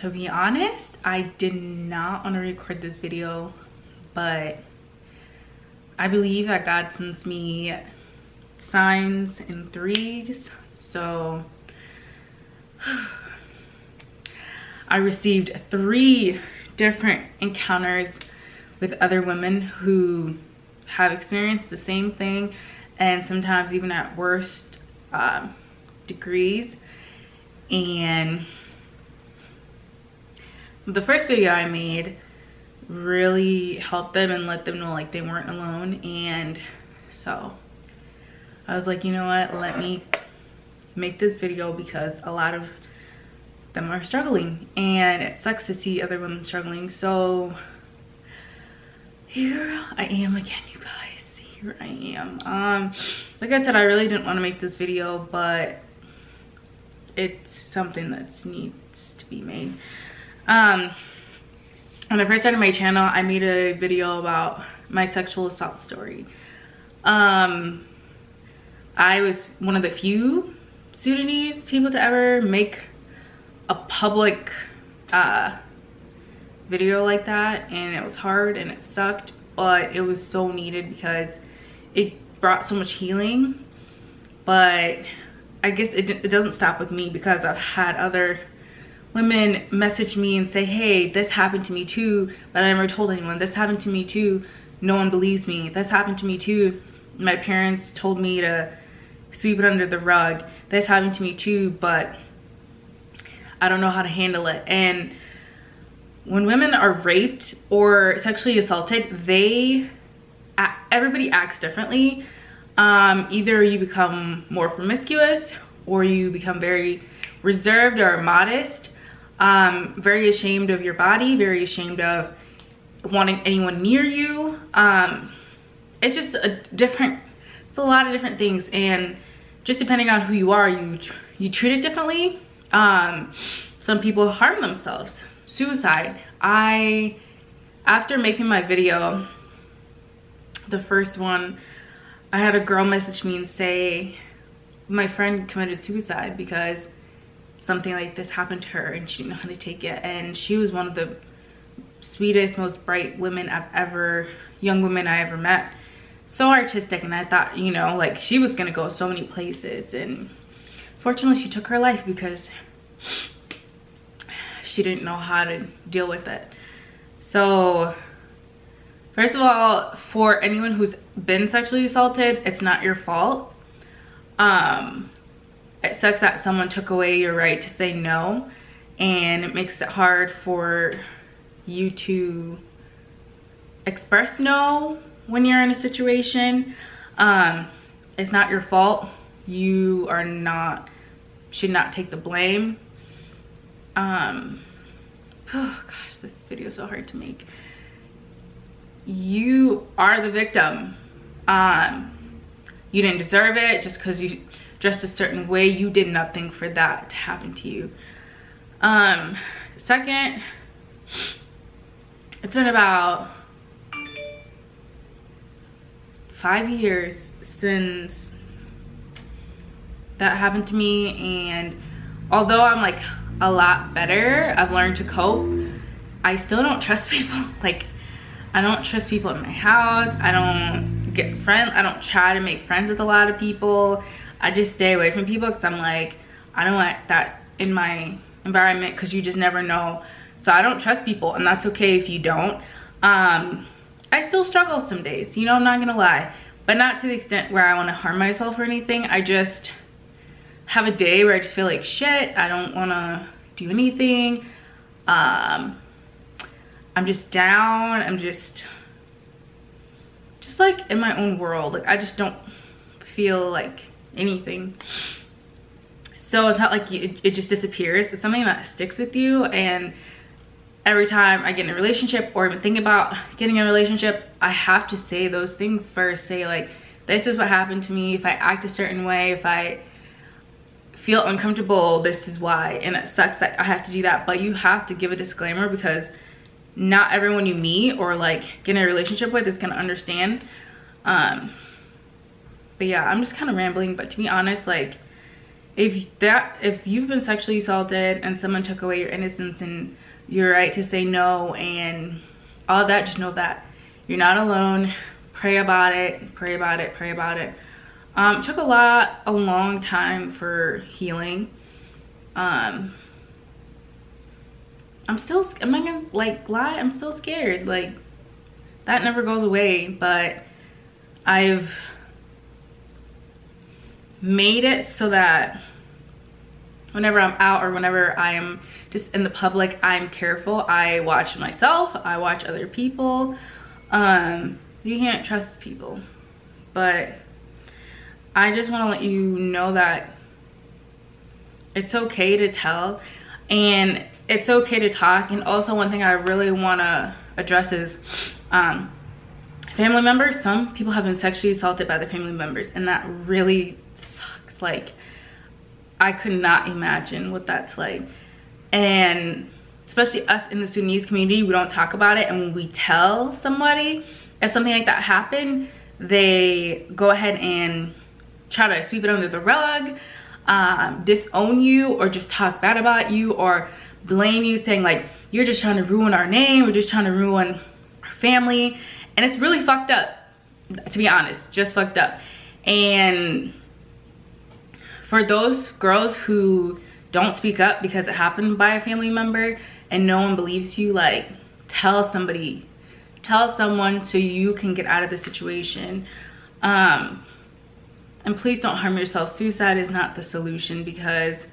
To be honest, I did not want to record this video, but I believe that God sends me signs in threes. So I received 3 different encounters with other women who have experienced the same thing, and sometimes even at worst degrees. And the first video I made really helped them and let them know like they weren't alone. And so I was like, you know what, let me make this video because a lot of them are struggling and it sucks to see other women struggling. So here I am again, you guys. Here I am. Like I said, I really didn't want to make this video, but it's something that needs to be made. When I first started my channel, I made a video about my sexual assault story. I was one of the few Sudanese people to ever make a public video like that, and it was hard and it sucked, but it was so needed because it brought so much healing. But I guess it doesn't stop with me, because I've had other women message me and say, hey, this happened to me too, but I never told anyone. This happened to me too, no one believes me. This happened to me too, my parents told me to sweep it under the rug. This happened to me too, but I don't know how to handle it. And when women are raped or sexually assaulted, everybody acts differently. Either you become more promiscuous, or you become very reserved or modest, very ashamed of your body, very ashamed of wanting anyone near you. It's just it's a lot of different things, and just depending on who you are, you treat it differently. Some people harm themselves. Suicide. After making my video, the first one, I had a girl message me and say my friend committed suicide because something like this happened to her and she didn't know how to take it. And she was one of the sweetest, most bright women young women I ever met. So artistic, and I thought, you know, like she was gonna go so many places, and fortunately she took her life because she didn't know how to deal with it. So first of all, for anyone who's been sexually assaulted, it's not your fault. It sucks that someone took away your right to say no, and it makes it hard for you to express no when you're in a situation. It's not your fault. You should not take the blame. Oh gosh, this video is so hard to make. You are the victim. You didn't deserve it just because you dressed a certain way. You did nothing for that to happen to you. Second, it's been about 5 years since that happened to me, and although I'm like a lot better, I've learned to cope, I still don't trust people. Like, I don't trust people in my house. I don't don't try to make friends with a lot of people. I just stay away from people because I'm like, I don't want that in my environment, because you just never know. So I don't trust people, and that's okay if you don't. I still struggle some days, you know, I'm not gonna lie, but not to the extent where I want to harm myself or anything. I just have a day where I just feel like shit. I don't want to do anything. I'm just down. I'm just like in my own world. Like, I just don't feel like anything. So it's not like it just disappears. It's something that sticks with you, and every time I get in a relationship or even think about getting in a relationship, I have to say those things first. Say like, this is what happened to me. If I act a certain way, if I feel uncomfortable, this is why. And it sucks that I have to do that, but you have to give a disclaimer, because not everyone you meet or like get in a relationship with is gonna understand. But yeah, I'm just kind of rambling, but to be honest, like, if you've been sexually assaulted and someone took away your innocence and your right to say no and all that, just know that you're not alone. Pray about it, pray about it, pray about it. It took a long time for healing. I'm not gonna like lie, I'm still scared. Like, that never goes away, but I've made it so that whenever I'm out or whenever I am just in the public, I'm careful. I watch myself, I watch other people. You can't trust people, but I just want to let you know that it's okay to tell and it's okay to talk. And also, one thing I really want to address is family members. Some people have been sexually assaulted by their family members, and that really sucks. Like, I could not imagine what that's like. And especially us in the Sudanese community, we don't talk about it. And when we tell somebody, if something like that happened, they go ahead and try to sweep it under the rug, disown you, or just talk bad about you, or blame you, saying like, you're just trying to ruin our name, we're just trying to ruin our family. And it's really fucked up, to be honest, just fucked up. And for those girls who don't speak up because it happened by a family member and no one believes you, like, tell somebody, tell someone so you can get out of the situation. And please don't harm yourself. Suicide is not the solution, because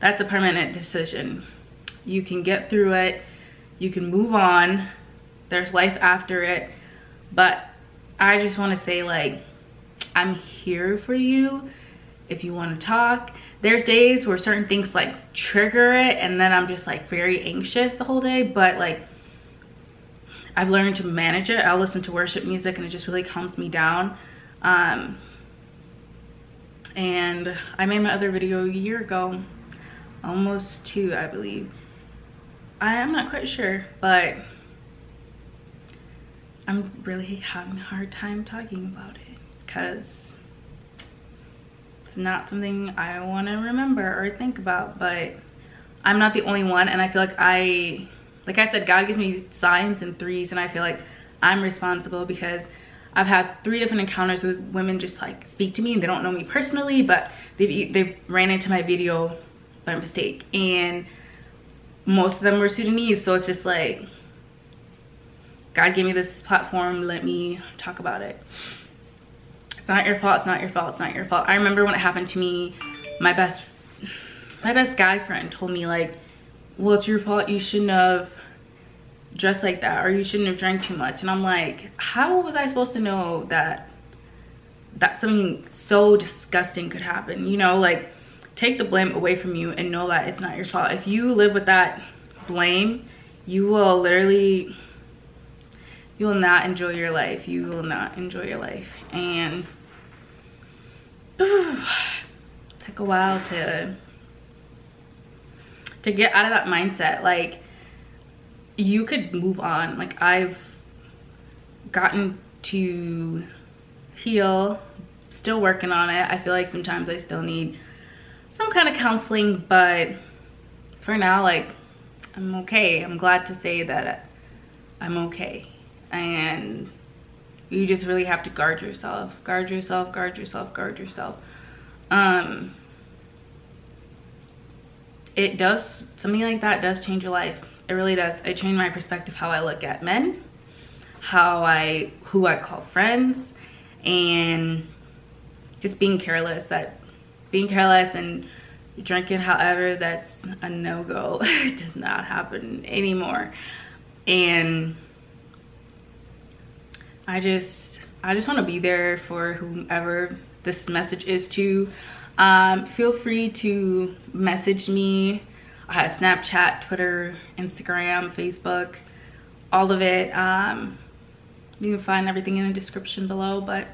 that's a permanent decision. You can get through it, you can move on, there's life after it. But I just want to say, like, I'm here for you if you want to talk. There's days where certain things like trigger it, and then I'm just like very anxious the whole day, but like, I've learned to manage it. I'll listen to worship music and it just really calms me down. And I made my other video a year ago, almost 2, I believe. I'm not quite sure, but I'm really having a hard time talking about it because it's not something I want to remember or think about. But I'm not the only one, and I feel like like I said, God gives me signs and threes, and I feel like I'm responsible because I've had 3 different encounters with women just like speak to me, and they don't know me personally, but they've ran into my video by mistake, and most of them were Sudanese. So it's just like, God gave me this platform, let me talk about it. It's not your fault, it's not your fault, it's not your fault. I remember when it happened to me, my best guy friend told me like, well, it's your fault, you shouldn't have dressed like that, or you shouldn't have drank too much. And I'm like, how was I supposed to know that something so disgusting could happen? You know, like, take the blame away from you and know that it's not your fault. If you live with that blame, you will literally, you will not enjoy your life. You will not enjoy your life. And it took a while to get out of that mindset. Like, you could move on. Like, I've gotten to heal, still working on it. I feel like sometimes I still need some kind of counseling, but for now, like, I'm okay. I'm glad to say that I'm okay. And you just really have to guard yourself. Guard yourself, guard yourself, guard yourself. It does, something like that does change your life. It really does. It changed my perspective, how I look at men, who I call friends, and just being careless. Being careless and drinking, however, that's a no-go. It does not happen anymore. And I just want to be there for whomever this message is to. Feel free to message me. I have Snapchat, Twitter, Instagram, Facebook, all of it. You can find everything in the description below, but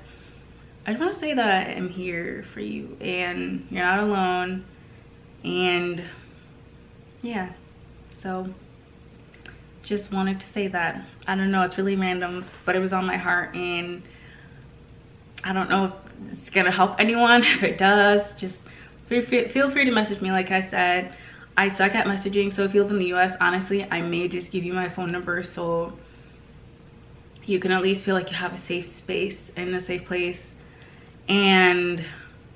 I just want to say that I am here for you and you're not alone. And yeah, so just wanted to say that. I don't know, it's really random, but it was on my heart, and I don't know if it's gonna help anyone. If it does, just feel free to message me. Like I said, I suck at messaging, so if you live in the US, honestly, I may just give you my phone number so you can at least feel like you have a safe space and a safe place and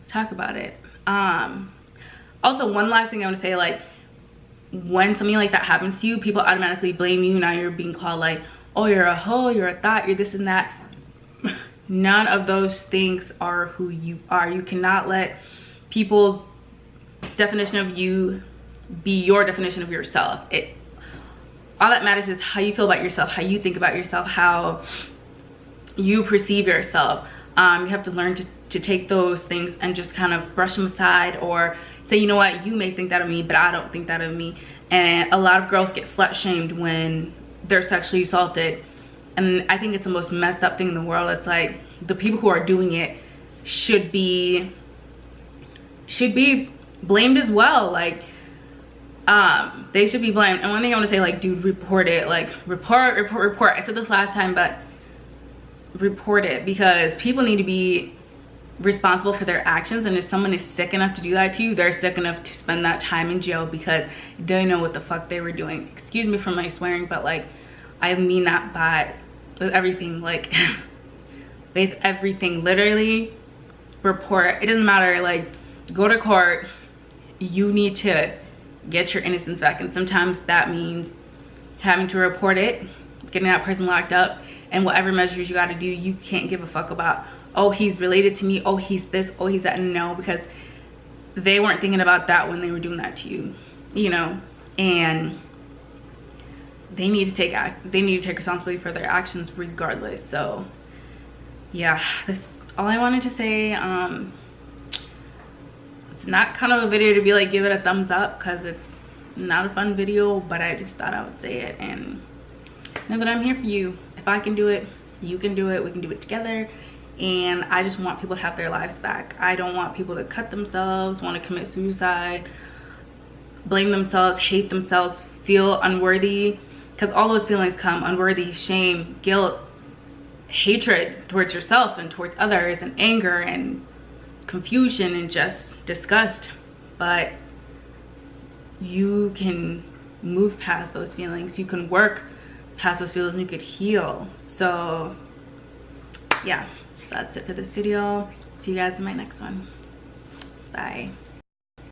talk about it. Also, one last thing I want to say, like, when something like that happens to you, people automatically blame you. Now you're being called like, oh, you're a hoe, you're a thought, you're this and that. None of those things are who you are. You cannot let people's definition of you be your definition of yourself. All that matters is how you feel about yourself, how you think about yourself, how you perceive yourself. You have to learn to take those things and just kind of brush them aside, or say, you know what, you may think that of me, but I don't think that of me. And a lot of girls get slut shamed when they're sexually assaulted, and I think it's the most messed up thing in the world. It's like the people who are doing it should be blamed as well. Like, they should be blamed. And one thing I want to say, like, dude, report it. Like, report. I said this last time, but report it, because people need to be responsible for their actions. And if someone is sick enough to do that to you, they're sick enough to spend that time in jail because they know what the fuck they were doing. Excuse me for my swearing, but like, I mean that by with everything. Like, with everything, literally report. It doesn't matter, like, go to court. You need to get your innocence back, and sometimes that means having to report it, getting that person locked up, and whatever measures you got to do. You can't give a fuck about, oh, he's related to me, oh, he's this, oh, he's that. No, because they weren't thinking about that when they were doing that to you, you know. And they need to take responsibility for their actions regardless. So yeah, that's all I wanted to say. It's not kind of a video to be like, give it a thumbs up, because it's not a fun video, but I just thought I would say it and know that I'm here for you. If I can do it, you can do it. We can do it together. And I just want people to have their lives back. I don't want people to cut themselves, want to commit suicide, blame themselves, hate themselves, feel unworthy, because all those feelings come: unworthy, shame, guilt, hatred towards yourself and towards others, and anger and confusion and just disgust. But you can move past those feelings, you can work past those feelings, and you could heal. So yeah, that's it for this video. See you guys in my next one. Bye.